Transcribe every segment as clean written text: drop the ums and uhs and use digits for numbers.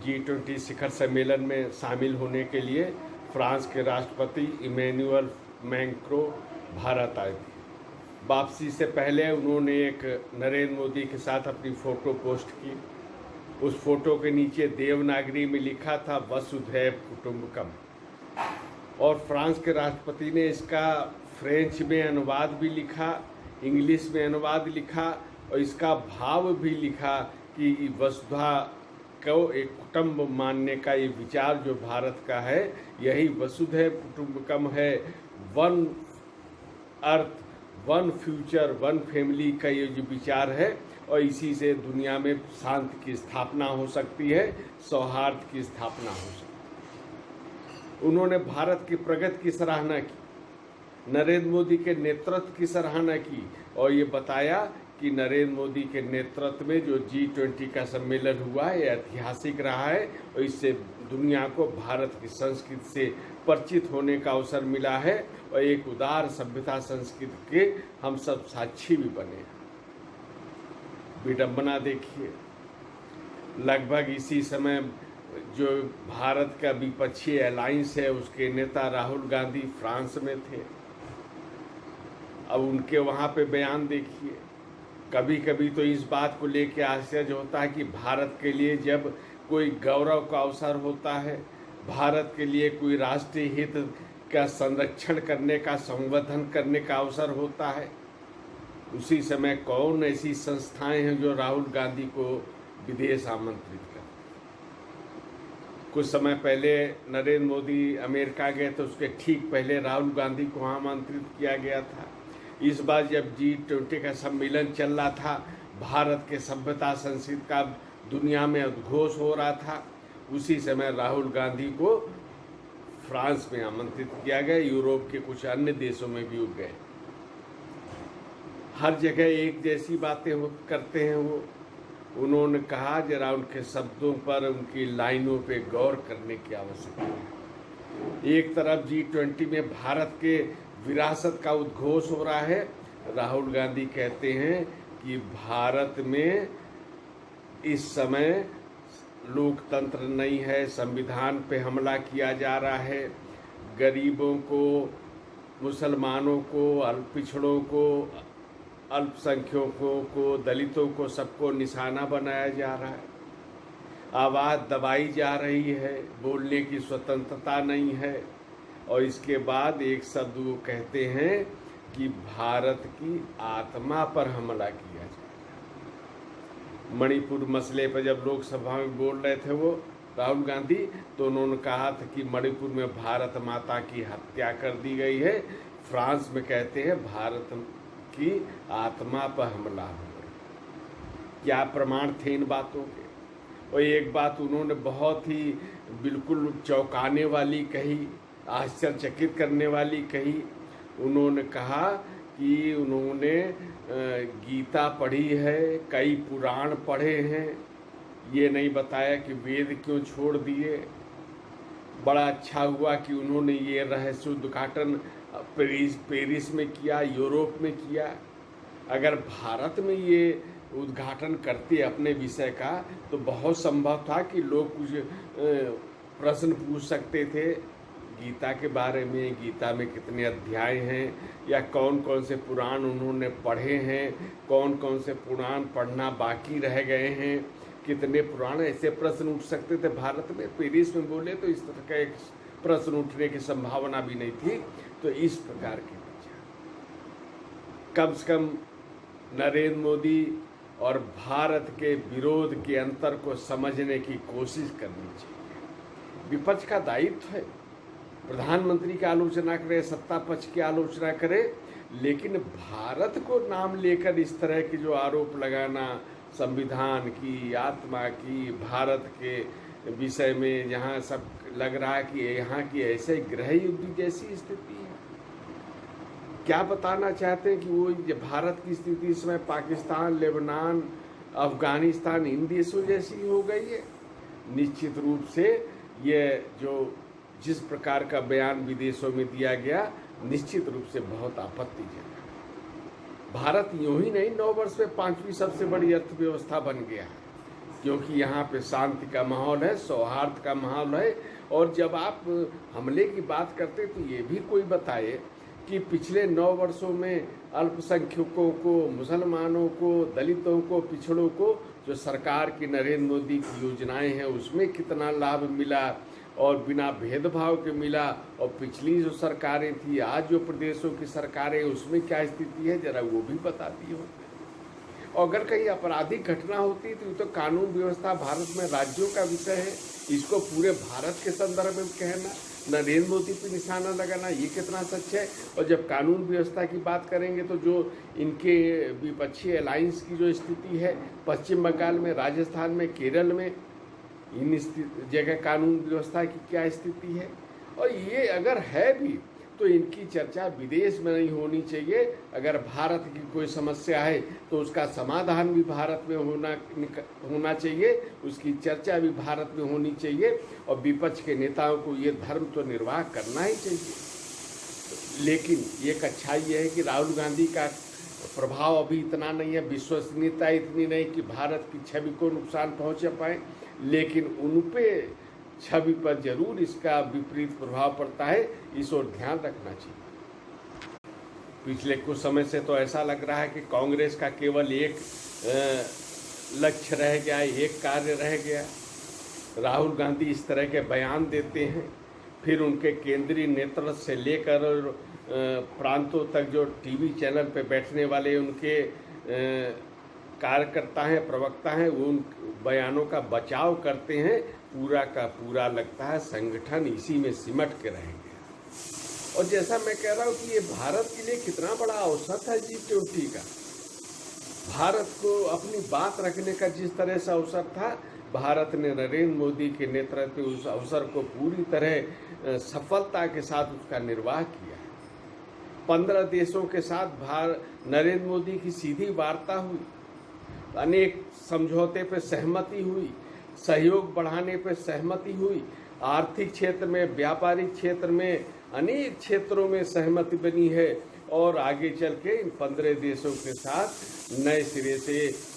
G20 शिखर सम्मेलन में शामिल होने के लिए फ्रांस के राष्ट्रपति इमैनुअल मैक्रों भारत आए थे। वापसी से पहले उन्होंने एक नरेंद्र मोदी के साथ अपनी फ़ोटो पोस्ट की। उस फोटो के नीचे देवनागरी में लिखा था वसुधैव कुटुंबकम, और फ्रांस के राष्ट्रपति ने इसका फ्रेंच में अनुवाद भी लिखा, इंग्लिश में अनुवाद लिखा और इसका भाव भी लिखा कि वसुधा को एक कुटुंब मानने का ये विचार जो भारत का है, यही वसुधैव कुटुंबकम है। One earth, one future, one family का ये जो विचार है, और इसी से दुनिया में शांति की स्थापना हो सकती है, सौहार्द की स्थापना हो सकती है। उन्होंने भारत की प्रगति की सराहना की, नरेंद्र मोदी के नेतृत्व की सराहना की और ये बताया कि नरेंद्र मोदी के नेतृत्व में जो G20 का सम्मेलन हुआ है, ये ऐतिहासिक रहा है और इससे दुनिया को भारत की संस्कृति से परिचित होने का अवसर मिला है और एक उदार सभ्यता संस्कृति के हम सब साक्षी भी बने। विडंबना देखिए, लगभग इसी समय जो भारत का विपक्षी अलायंस है उसके नेता राहुल गांधी फ्रांस में थे। अब उनके वहाँ पे बयान देखिए। कभी कभी तो इस बात को लेकर आश्चर्य होता है कि भारत के लिए जब कोई गौरव का अवसर होता है, भारत के लिए कोई राष्ट्रीय हित का संरक्षण करने का, संवर्धन करने का अवसर होता है, उसी समय कौन ऐसी संस्थाएं हैं जो राहुल गांधी को विदेश आमंत्रित कर। कुछ समय पहले नरेंद्र मोदी अमेरिका गए तो उसके ठीक पहले राहुल गांधी को आमंत्रित किया गया था। इस बार जब G20 का सम्मेलन चल रहा था, भारत के सभ्यता संस्कृति का दुनिया में उद्घोष हो रहा था, उसी समय राहुल गांधी को फ्रांस में आमंत्रित किया गया। यूरोप के कुछ अन्य देशों में भी गए। हर जगह एक जैसी बातें करते हैं वो। उन्होंने कहा जरा उनके शब्दों पर, उनकी लाइनों पे गौर करने की आवश्यकता है। एक तरफ G20 में भारत के विरासत का उद्घोष हो रहा है, राहुल गांधी कहते हैं कि भारत में इस समय लोकतंत्र नहीं है, संविधान पे हमला किया जा रहा है, गरीबों को, मुसलमानों को, पिछड़ों को, अल्पसंख्यकों को, दलितों को, सबको निशाना बनाया जा रहा है, आवाज़ दबाई जा रही है, बोलने की स्वतंत्रता नहीं है। और इसके बाद एक शब्द वो कहते हैं कि भारत की आत्मा पर हमला किया जा रहा है। मणिपुर मसले पर जब लोकसभा में बोल रहे थे वो राहुल गांधी, तो उन्होंने कहा था कि मणिपुर में भारत माता की हत्या कर दी गई है। फ्रांस में कहते हैं भारत की आत्मा पर हमला हो गया। क्या प्रमाण थे इन बातों के? और एक बात उन्होंने बहुत ही बिल्कुल चौंकाने वाली कही, आश्चर्यचकित करने वाली कही। उन्होंने कहा कि उन्होंने गीता पढ़ी है, कई पुराण पढ़े हैं, ये नहीं बताया कि वेद क्यों छोड़ दिए। बड़ा अच्छा हुआ कि उन्होंने ये रहस्य उद्घाटन पेरिस में किया, यूरोप में किया। अगर भारत में ये उद्घाटन करते अपने विषय का तो बहुत संभव था कि लोग कुछ प्रश्न पूछ सकते थे गीता के बारे में, गीता में कितने अध्याय हैं, या कौन कौन से पुराण उन्होंने पढ़े हैं, कौन कौन से पुराण पढ़ना बाकी रह गए हैं, कितने पुराण, ऐसे प्रश्न उठ सकते थे। भारत में पेरिस में बोले तो इस तरह का एक प्रश्न उठने की संभावना भी नहीं थी। तो इस प्रकार के विचार कम से कम नरेंद्र मोदी और भारत के विरोध के अंतर को समझने की कोशिश करनी चाहिए। विपक्ष का दायित्व है प्रधानमंत्री की आलोचना करे, सत्ता पक्ष की आलोचना करे, लेकिन भारत को नाम लेकर इस तरह की जो आरोप लगाना, संविधान की, आत्मा की, भारत के विषय में जहाँ सब लग रहा है कि यहाँ की ऐसे गृह युद्ध जैसी स्थिति है। क्या बताना चाहते हैं कि वो भारत की स्थिति इस समय पाकिस्तान, लेबनान, अफगानिस्तान, इन देशों जैसी हो गई है? निश्चित रूप से ये जो जिस प्रकार का बयान विदेशों में दिया गया, निश्चित रूप से बहुत आपत्तिजनक। भारत यूं ही नहीं 9 वर्ष में 5वीं सबसे बड़ी अर्थव्यवस्था बन गया है। क्योंकि यहाँ पे शांति का माहौल है, सौहार्द का माहौल है। और जब आप हमले की बात करते तो ये भी कोई बताए कि पिछले 9 वर्षों में अल्पसंख्यकों को, मुसलमानों को, दलितों को, पिछड़ों को जो सरकार की नरेंद्र मोदी की योजनाएं हैं उसमें कितना लाभ मिला और बिना भेदभाव के मिला। और पिछली जो सरकारें थी, आज जो प्रदेशों की सरकारें, उसमें क्या स्थिति है, जरा वो भी बताती हो। और अगर कहीं आपराधिक घटना होती तो कानून व्यवस्था भारत में राज्यों का विषय है, इसको पूरे भारत के संदर्भ में कहना, नरेंद्र मोदी पे निशाना लगाना, ये कितना सच है। और जब कानून व्यवस्था की बात करेंगे तो जो इनके विपक्षी अलायंस की जो स्थिति है पश्चिम बंगाल में, राजस्थान में, केरल में, इन जगह कानून व्यवस्था की क्या स्थिति है। और ये अगर है भी तो इनकी चर्चा विदेश में नहीं होनी चाहिए। अगर भारत की कोई समस्या है तो उसका समाधान भी भारत में होना चाहिए, उसकी चर्चा भी भारत में होनी चाहिए। और विपक्ष के नेताओं को ये धर्म तो निर्वाह करना ही चाहिए। लेकिन एक अच्छाई यह है कि राहुल गांधी का प्रभाव अभी इतना नहीं है, विश्वसनीयता इतनी नहीं कि भारत की छवि को नुकसान पहुँचा पाए, लेकिन उन पे छवि पर जरूर इसका विपरीत प्रभाव पड़ता है। इस ओर ध्यान रखना चाहिए। पिछले कुछ समय से तो ऐसा लग रहा है कि कांग्रेस का केवल एक लक्ष्य रह गया, एक कार्य रह गया। राहुल गांधी इस तरह के बयान देते हैं, फिर उनके केंद्रीय नेतृत्व से लेकर प्रांतों तक जो टीवी चैनल पे बैठने वाले उनके कार्यकर्ता हैं, प्रवक्ता हैं, वो उन बयानों का बचाव करते हैं। पूरा का पूरा लगता है संगठन इसी में सिमट के रहेंगे। और जैसा मैं कह रहा हूँ कि ये भारत के लिए कितना बड़ा अवसर था G20 का। भारत को अपनी बात रखने का जिस तरह से अवसर था, भारत ने नरेंद्र मोदी के नेतृत्व में उस अवसर को पूरी तरह सफलता के साथ उसका निर्वाह किया। 15 देशों के साथ नरेंद्र मोदी की सीधी वार्ता हुई, अनेक समझौते पर सहमति हुई, सहयोग बढ़ाने पर सहमति हुई, आर्थिक क्षेत्र में, व्यापारिक क्षेत्र में, अनेक क्षेत्रों में सहमति बनी है। और आगे चल के इन 15 देशों के साथ नए सिरे से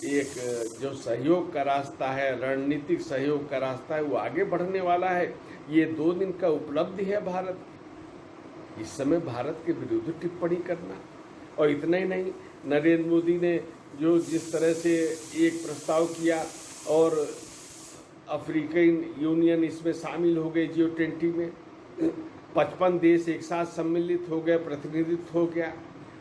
एक जो सहयोग का रास्ता है, रणनीतिक सहयोग का रास्ता है, वो आगे बढ़ने वाला है। ये 2 दिन का उपलब्धि है भारत। इस समय भारत के विरुद्ध टिप्पणी करना, और इतना ही नहीं, नरेंद्र मोदी ने जो जिस तरह से एक प्रस्ताव किया और अफ्रीकन यूनियन इसमें शामिल हो गए, G20 में 55 देश एक साथ सम्मिलित हो गए, प्रतिनिधित्व हो गया।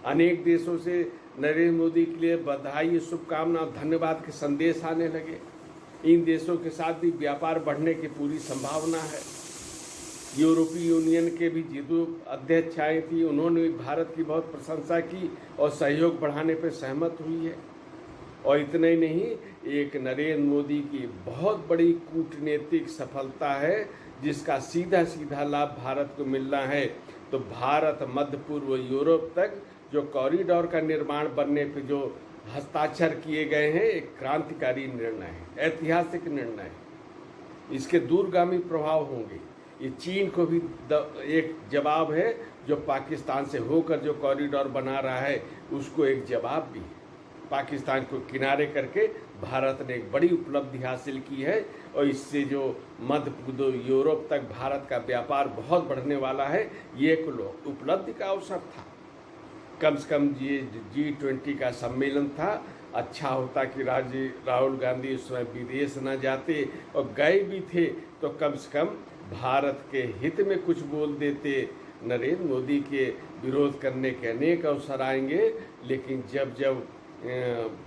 अनेक देशों से नरेंद्र मोदी के लिए बधाई, शुभकामना, धन्यवाद के संदेश आने लगे। इन देशों के साथ भी व्यापार बढ़ने की पूरी संभावना है। यूरोपीय यूनियन के भी जो अध्यक्ष आए थी, उन्होंने भी भारत की बहुत प्रशंसा की और सहयोग बढ़ाने पर सहमत हुई है। और इतना ही नहीं, एक नरेंद्र मोदी की बहुत बड़ी कूटनीतिक सफलता है जिसका सीधा सीधा लाभ भारत को मिलना है। तो भारत मध्य पूर्व यूरोप तक जो कॉरिडोर का निर्माण बनने पे जो हस्ताक्षर किए गए हैं, एक क्रांतिकारी निर्णय है, ऐतिहासिक निर्णय है। इसके दूरगामी प्रभाव होंगे। ये चीन को भी एक जवाब है, जो पाकिस्तान से होकर जो कॉरिडोर बना रहा है उसको एक जवाब भी है। पाकिस्तान को किनारे करके भारत ने एक बड़ी उपलब्धि हासिल की है, और इससे जो मध्य पूर्व यूरोप तक भारत का व्यापार बहुत बढ़ने वाला है। ये एक उपलब्धि का अवसर था। कम से कम ये G20 का सम्मेलन था। अच्छा होता कि राहुल गांधी उस समय विदेश न जाते, और गए भी थे तो कम से कम भारत के हित में कुछ बोल देते। नरेंद्र मोदी के विरोध करने के अनेक अवसर आएंगे, लेकिन जब जब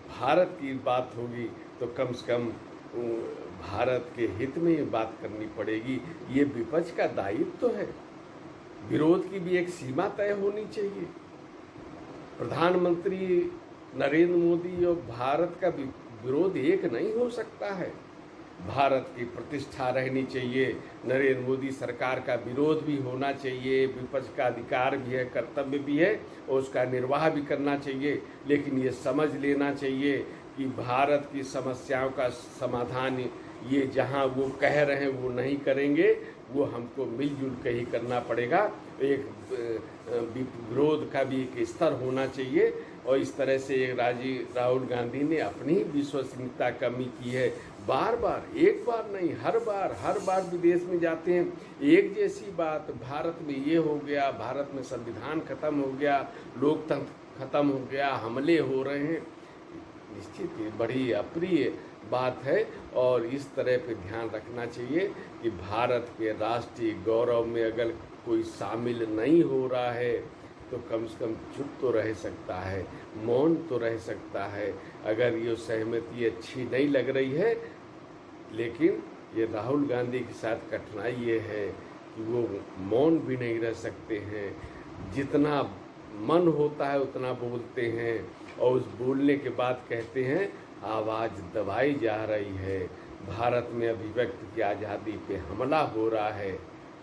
भारत की बात होगी तो कम से कम भारत के हित में ही बात करनी पड़ेगी। ये विपक्ष का दायित्व तो है। विरोध की भी एक सीमा तय होनी चाहिए। प्रधानमंत्री नरेंद्र मोदी और भारत का विरोध एक नहीं हो सकता है। भारत की प्रतिष्ठा रहनी चाहिए। नरेंद्र मोदी सरकार का विरोध भी होना चाहिए, विपक्ष का अधिकार भी है, कर्तव्य भी है, और उसका निर्वाह भी करना चाहिए। लेकिन ये समझ लेना चाहिए कि भारत की समस्याओं का समाधान ये जहां वो कह रहे हैं वो नहीं करेंगे, वो हमको मिलजुल के ही करना पड़ेगा। एक विरोध का भी एक स्तर होना चाहिए। और इस तरह से राहुल गांधी ने अपनी विश्वसनीयता कमी की है। बार बार, एक बार नहीं, हर बार विदेश में जाते हैं एक जैसी बात, भारत में ये हो गया, भारत में संविधान खत्म हो गया, लोकतंत्र खत्म हो गया, हमले हो रहे हैं। निश्चित ये बड़ी अप्रिय बात है और इस तरह पे ध्यान रखना चाहिए कि भारत के राष्ट्रीय गौरव में अगर कोई शामिल नहीं हो रहा है तो कम से कम चुप तो रह सकता है, मौन तो रह सकता है। अगर ये सहमति अच्छी नहीं लग रही है, लेकिन ये राहुल गांधी के साथ कठिनाई ये है कि वो मौन भी नहीं रह सकते हैं, जितना मन होता है उतना बोलते हैं और उस बोलने के बाद कहते हैं आवाज़ दबाई जा रही है, भारत में अभिव्यक्ति की आज़ादी पे हमला हो रहा है।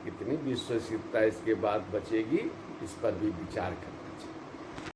कितनी विश्वसनीयता इसके बाद बचेगी, इस पर भी विचार करें।